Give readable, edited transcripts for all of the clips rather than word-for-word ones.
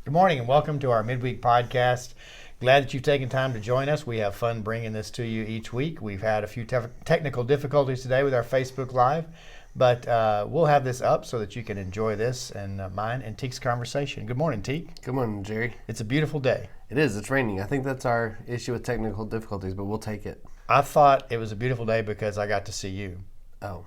Good morning and welcome to our Midweek podcast. Glad that you've taken time to join us. We have fun bringing this to you each week. We've had a few technical difficulties today with our Facebook Live, but we'll have this up so that you can enjoy this and mine and Teek's conversation. Good morning, Teek. Good morning, Jerry. It's a beautiful day. It is. It's raining. I think that's our issue with technical difficulties, but we'll take it. I thought it was a beautiful day because I got to see you. Oh.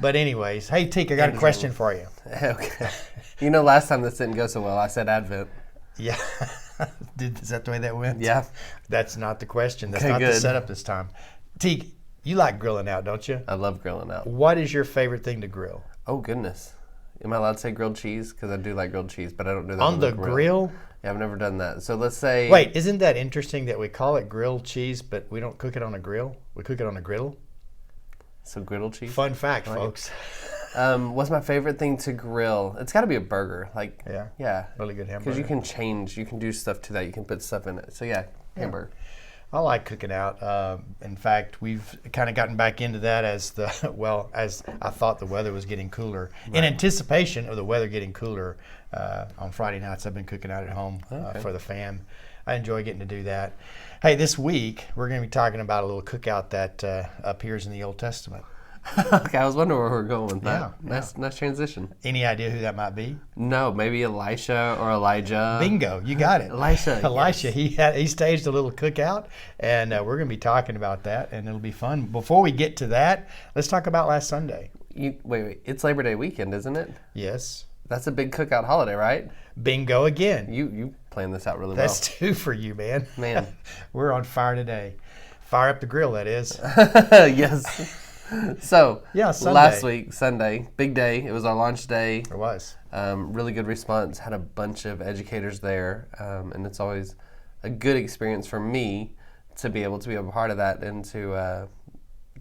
But anyways, hey, Teek, I got a question for you. Okay. You know, last time this didn't go so well, I said Advent. Yeah. Is that the way that went? Yeah. That's not the question. That's Okay, not good. the setup this time. Teek, you like grilling out, don't you? I love grilling out. What is your favorite thing to grill? Oh, goodness. Am I allowed to say grilled cheese? Because I do like grilled cheese, but I don't do that On the grill? Yeah, I've never done that. So let's say... Wait, isn't that interesting that we call it grilled cheese, but we don't cook it on a grill? We cook it on a griddle? So griddle cheese? Fun fact, folks. What's my favorite thing to grill? It's got to be a burger. Yeah. Really good hamburger. Because you can do stuff to that. You can put stuff in it. So yeah, hamburger. I like cooking out. In fact, we've kind of gotten back into that as as I thought the weather was getting cooler. Right. In anticipation of the weather getting cooler, on Friday nights I've been cooking out at home for the fam. I enjoy getting to do that. Hey, this week we're going to be talking about a little cookout that appears in the Old Testament. Okay, I was wondering where we're going with that. Yeah. Nice transition. Any idea who that might be? No, maybe Elisha or Elijah. Bingo, you got it. Elisha. Elisha, yes. He staged a little cookout, and we're going to be talking about that, and it'll be fun. Before we get to that, let's talk about last Sunday. Wait. It's Labor Day weekend, isn't it? Yes. That's a big cookout holiday, right? Bingo again. You planned this out really That's well. two for you, man. Man. We're on fire today. Fire up the grill, that is. Yes. So, yeah, Sunday. Last week, Sunday, big day. It was our launch day. It was. Really good response. Had a bunch of educators there, and it's always a good experience for me to be able to be a part of that and to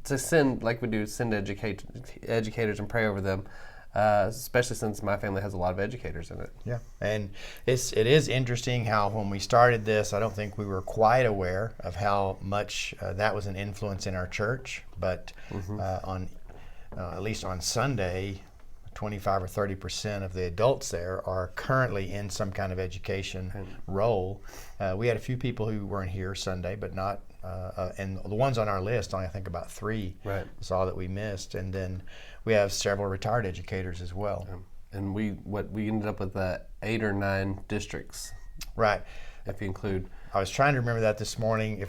send, like we do, send educators and pray over them. Especially since my family has a lot of educators in it. Yeah, and it is interesting how when we started this, I don't think we were quite aware of how much that was an influence in our church. But on at least on Sunday, 25 or 30% of the adults there are currently in some kind of education role. We had a few people who weren't here Sunday, but not. And the ones on our list, only I think about 3 saw that we missed, and then we have several retired educators as well. And we ended up with 8 or 9 districts. Right. If you include. I was trying to remember that this morning.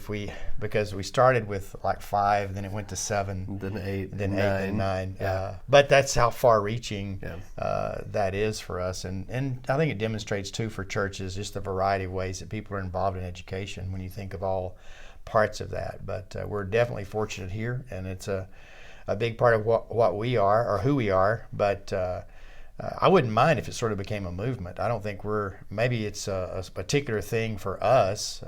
Because we started with like 5, then it went to 7, then 8, then 8 and 9. Yeah. But that's how far-reaching that is for us, and I think it demonstrates too for churches just the variety of ways that people are involved in education when you think of all parts of that. But we're definitely fortunate here, and it's a big part of what we are or who we are. But I wouldn't mind if it sort of became a movement. I don't think maybe it's a particular thing for us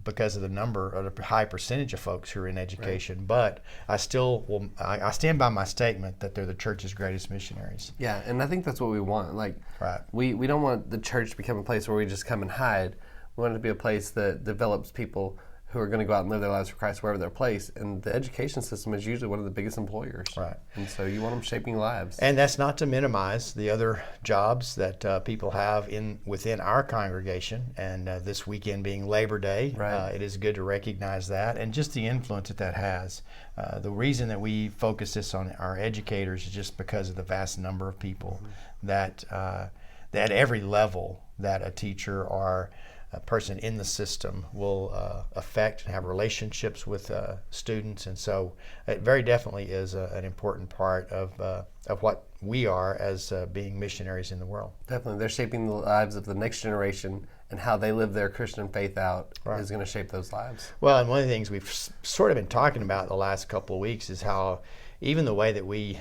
because of the number or the high percentage of folks who are in education. Right. But I still I stand by my statement that they're the church's greatest missionaries. Yeah, and I think that's what we want. Right. We don't want the church to become a place where we just come and hide. We want it to be a place that develops people who are going to go out and live their lives for Christ wherever they're placed. And the education system is usually one of the biggest employers. Right. And so you want them shaping lives. And that's not to minimize the other jobs that people have within our congregation. And this weekend being Labor Day, it is good to recognize that and just the influence that has. The reason that we focus this on our educators is just because of the vast number of people that at every level that a teacher or a person in the system will affect and have relationships with students, and so it very definitely is an important part of what we are as being missionaries in the world. Definitely, they're shaping the lives of the next generation, and how they live their Christian faith out is going to shape those lives. Well, and one of the things we've sort of been talking about the last couple of weeks is how even the way that we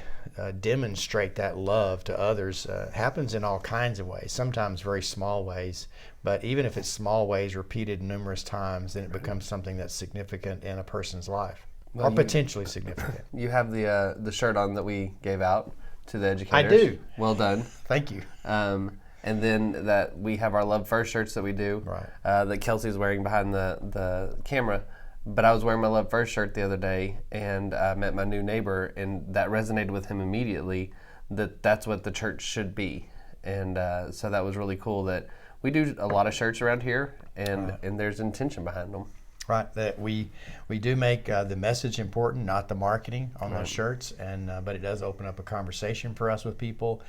demonstrate that love to others happens in all kinds of ways, sometimes very small ways. But even if it's small ways repeated numerous times, then it becomes something that's significant in a person's life, or potentially significant. You have the shirt on that we gave out to the educators. I do. Well done. Thank you. And then that we have our Love First shirts that we do, that Kelsey's wearing behind the camera. But I was wearing my Love First shirt the other day, and I met my new neighbor, and that resonated with him immediately, that's what the church should be. And so that was really cool that we do a lot of shirts around here, and there's intention behind them. Right, that we do make the message important, not the marketing on those shirts, and but it does open up a conversation for us with people,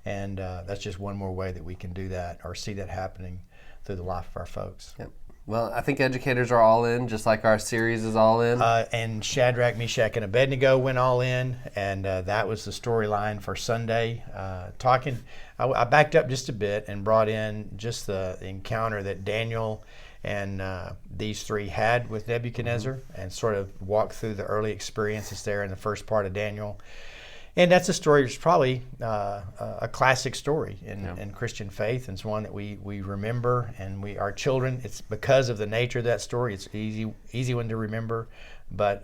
and that's just one more way that we can do that or see that happening through the life of our folks. Yep. Well, I think educators are all in, just like our series is all in. And Shadrach, Meshach, and Abednego went all in, and that was the storyline for Sunday. I backed up just a bit and brought in just the encounter that Daniel and these three had with Nebuchadnezzar, and sort of walked through the early experiences there in the first part of Daniel. And that's a story that's probably a classic story in Christian faith, and it's one that we remember, and our children, it's because of the nature of that story, it's easy one to remember. But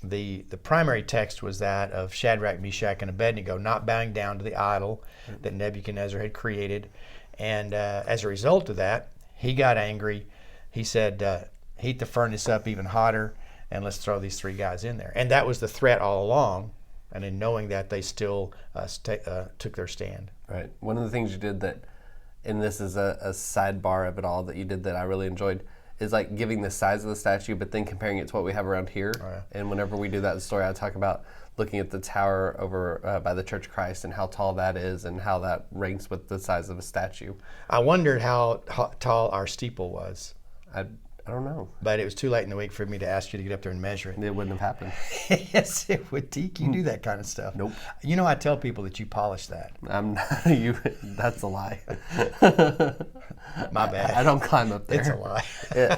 the primary text was that of Shadrach, Meshach, and Abednego not bowing down to the idol that Nebuchadnezzar had created. And as a result of that, he got angry. He said, heat the furnace up even hotter, and let's throw these three guys in there. And that was the threat all along. And in knowing that, they still took their stand. Right. One of the things you did that, and this is a sidebar of it all that you did that I really enjoyed, is like giving the size of the statue, but then comparing it to what we have around here. Oh, yeah. And whenever we do that story, I talk about looking at the tower over by the Church of Christ and how tall that is and how that ranks with the size of a statue. I wondered how tall our steeple was. I don't know. But it was too late in the week for me to ask you to get up there and measure it. It wouldn't have happened. Yes, it would. Deke, you do that kind of stuff. Nope. You know, I tell people that you polish that. I'm not, that's a lie. My bad. I don't climb up there. It's a lie.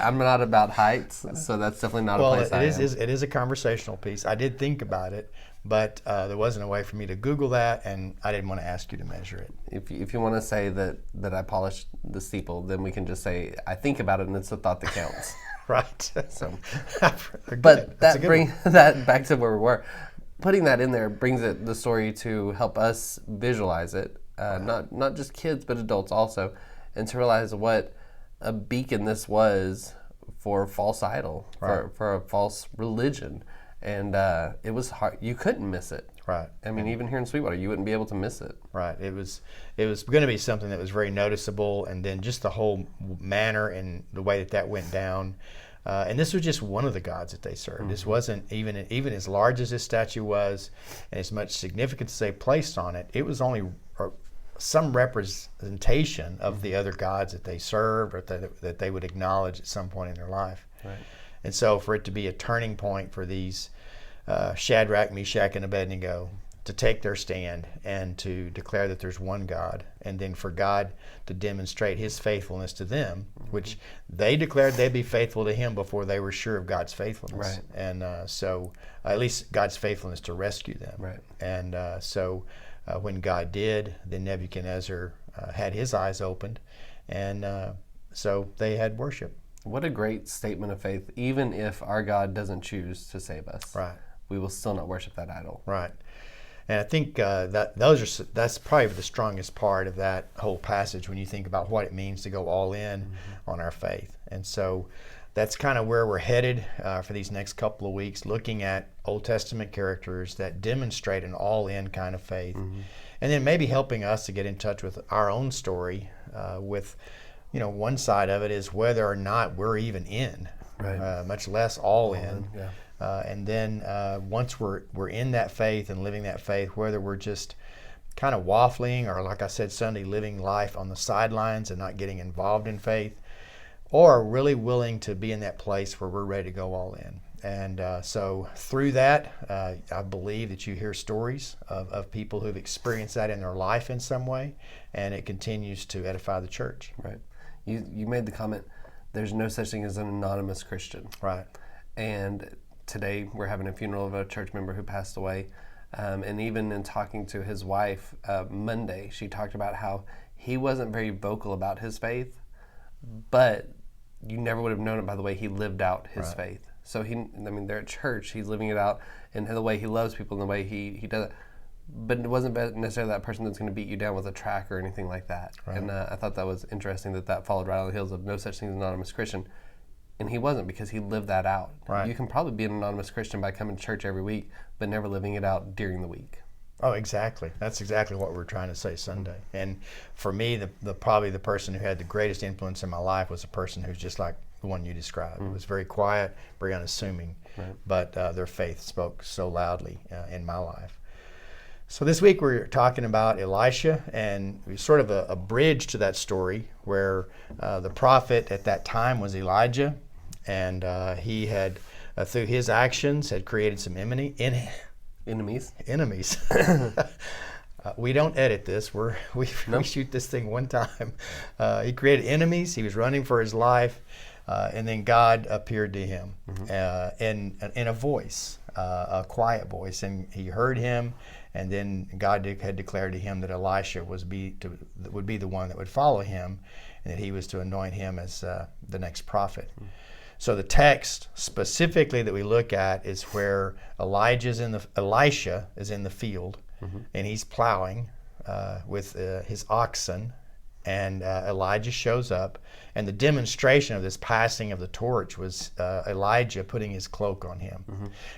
I'm not about heights, so that's definitely not a place I am. It is a conversational piece. I did think about it, but there wasn't a way for me to Google that, and I didn't want to ask you to measure it. If you want to say that I polished the steeple, then we can just say I think about it, and it's a thought that counts. Right. So, but that brings that back to where we were. Putting that in there brings the story to help us visualize it, not just kids but adults also, and to realize what a beacon this was for a false idol, for a false religion. And it was hard. You couldn't miss it. Right. I mean, even here in Sweetwater, you wouldn't be able to miss it. Right. It was going to be something that was very noticeable, and then just the whole manner and the way that went down. And this was just one of the gods that they served. Mm-hmm. This wasn't even as large as this statue was, and as much significance they placed on it. It was only some representation of the other gods that they served, or that they would acknowledge at some point in their life. Right. And so for it to be a turning point for these Shadrach, Meshach, and Abednego to take their stand and to declare that there's one God, and then for God to demonstrate his faithfulness to them, which they declared they'd be faithful to him before they were sure of God's faithfulness. Right. And so at least God's faithfulness to rescue them. Right. And so when God did, then Nebuchadnezzar had his eyes opened, and so they had worship. What a great statement of faith. Even if our God doesn't choose to save us, right, we will still not worship that idol. Right. And I think that's probably the strongest part of that whole passage when you think about what it means to go all in on our faith. And so that's kind of where we're headed for these next couple of weeks, looking at Old Testament characters that demonstrate an all-in kind of faith. Mm-hmm. And then maybe helping us to get in touch with our own story with, one side of it is whether or not we're even in, right, much less all in. Yeah. And then once we're in that faith and living that faith, whether we're just kind of waffling or, like I said Sunday, living life on the sidelines and not getting involved in faith, or really willing to be in that place where we're ready to go all in. And so through that, I believe that you hear stories of people who've experienced that in their life in some way, and it continues to edify the church. Right. You made the comment, there's no such thing as an anonymous Christian. Right. And today we're having a funeral of a church member who passed away. And even in talking to his wife Monday, she talked about how he wasn't very vocal about his faith, but you never would have known it by the way he lived out his faith. So they're at church, he's living it out in the way he loves people and the way he does it. But it wasn't necessarily that person that's going to beat you down with a track or anything like that. Right. And I thought that was interesting that followed right on the heels of no such thing as an anonymous Christian. And he wasn't, because he lived that out. Right. You can probably be an anonymous Christian by coming to church every week, but never living it out during the week. Oh, exactly. That's exactly what we're trying to say Sunday. And for me, the probably the person who had the greatest influence in my life was a person who's just like the one you described. It was very quiet, very unassuming, but their faith spoke so loudly in my life. So this week we're talking about Elisha, and sort of a bridge to that story where the prophet at that time was Elijah, and he had, through his actions, had created some Enemies. We don't edit this. We shoot this thing one time. He created enemies. He was running for his life, and then God appeared to him in a voice, a quiet voice, and he heard him. And then God had declared to him that Elisha would be the one that would follow him, and that he was to anoint him as the next prophet. So the text specifically that we look at is where Elisha is in the field, and he's plowing with his oxen, and Elijah shows up, and the demonstration of this passing of the torch was Elijah putting his cloak on him,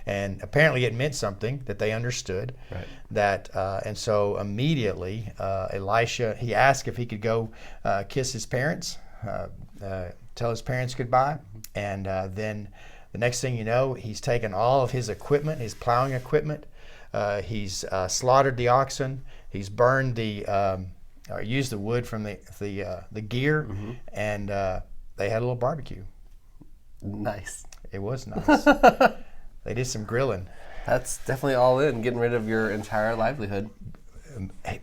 and apparently it meant something that they understood. Right. That and so immediately Elisha, he asked if he could go kiss his parents, tell his parents goodbye, and then the next thing you know, he's taken all of his equipment, his plowing equipment, he's slaughtered the oxen, he's burned or used the wood from the gear, and they had a little barbecue. Nice. It was nice. They did some grilling. That's definitely all in, getting rid of your entire livelihood.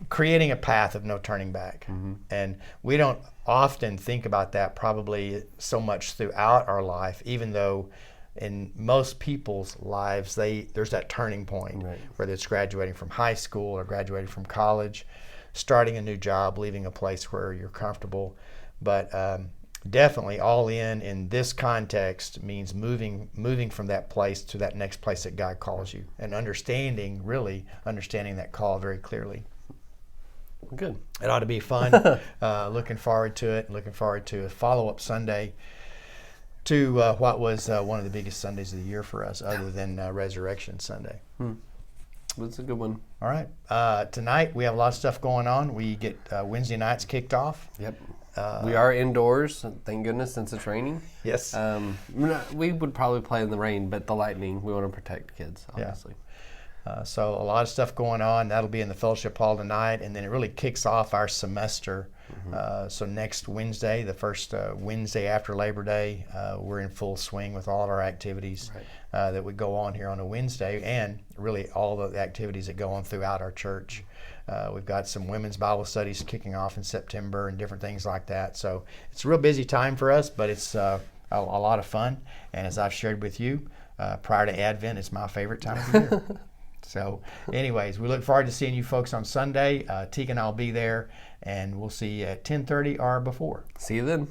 Creating a path of no turning back. And we don't often think about that probably so much throughout our life, even though in most people's lives there's that turning point, whether it's graduating from high school or graduating from college, starting a new job, leaving a place where you're comfortable. But definitely all in this context means moving from that place to that next place that God calls you, and understanding that call very clearly. Good. It ought to be fun. Looking forward to it. Looking forward to a follow-up Sunday to what was one of the biggest Sundays of the year for us, other than Resurrection Sunday. That's a good one. All right. Tonight we have a lot of stuff going on. We get Wednesday nights kicked off. Yep. We are indoors, thank goodness, since it's raining. Yes. We would probably play in the rain, but the lightning, we want to protect kids, obviously. So a lot of stuff going on. That'll be in the fellowship hall tonight, and then it really kicks off our semester. So next Wednesday, the first Wednesday after Labor Day, we're in full swing with all of our activities that would go on here on a Wednesday, and really all the activities that go on throughout our church. We've got some women's Bible studies kicking off in September and different things like that. So it's a real busy time for us, but it's a lot of fun. And as I've shared with you, prior to Advent, it's my favorite time of the year. So anyways, we look forward to seeing you folks on Sunday. Teague and I'll be there, and we'll see you at 10:30 or before. See you then.